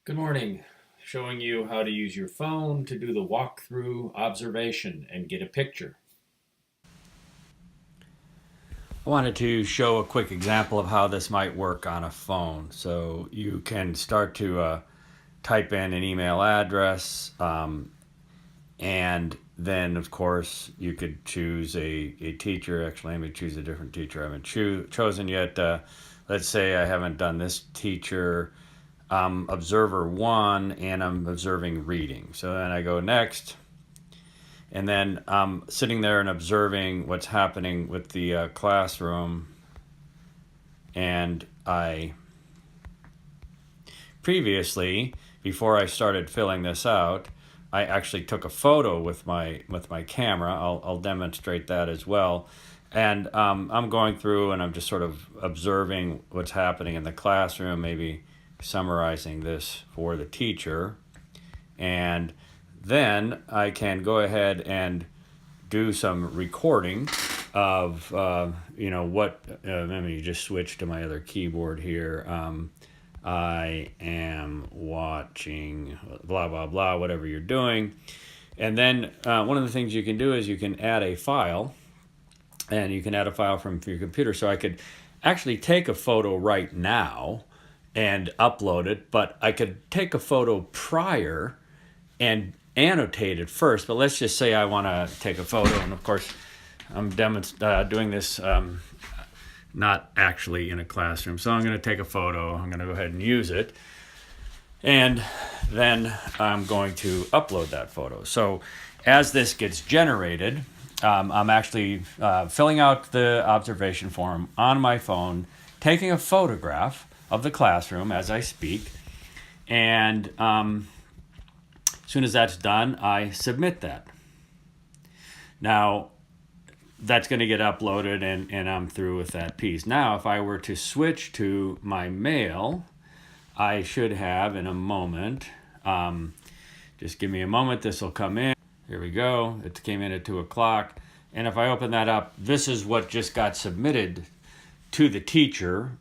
Good morning. Showing you how to use your phone to do the walkthrough observation and get a picture. I wanted to show a quick example of how this might work on a phone. So you can start to type in an email address, and then of course you could choose a teacher. Actually, let me choose a different teacher I haven't chosen yet. Let's say I haven't done this teacher. Observer 1, and I'm observing reading. So then I go next, and then I'm sitting there and observing what's happening with the classroom. And I previously, before I started filling this out, I actually took a photo with my camera. I'll demonstrate that as well. And I'm going through and I'm just sort of observing what's happening in the classroom, maybe summarizing this for the teacher. And then I can go ahead and do some recording of what. Let me just switch to my other keyboard here. I am watching blah blah blah, whatever you're doing. And then one of the things you can do is you can add a file, and you can add a file from your computer. So I could actually take a photo right now and upload it, but I could take a photo prior and annotate it first. But let's just say I want to take a photo, and of course I'm doing this not actually in a classroom. So I'm going to take a photo. I'm going to go ahead and use it. And then I'm going to upload that photo. So as this gets generated, I'm actually filling out the observation form on my phone, taking a photograph of the classroom as I speak. And as soon as that's done, I submit that. Now, that's going to get uploaded, and I'm through with that piece. Now, if I were to switch to my mail, I should have in a moment. Just give me a moment. This will come in. Here we go. It came in at 2 o'clock. And if I open that up, this is what just got submitted to the teacher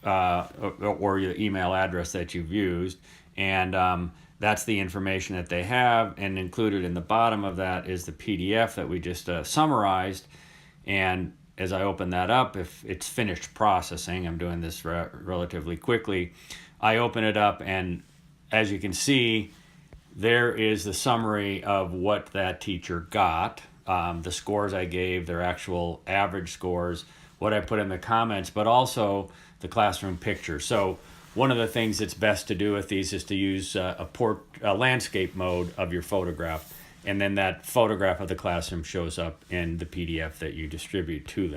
or your email address that you've used. And that's the information that they have, and included in the bottom of that is the PDF that we just summarized. And as I open that up, if it's finished processing, I'm doing this relatively quickly, I open it up, and as you can see, there is the summary of what that teacher got, the scores I gave, their actual average scores, what I put in the comments, but also the classroom picture. So one of the things that's best to do with these is to use a landscape mode of your photograph, and then that photograph of the classroom shows up in the PDF that you distribute to them.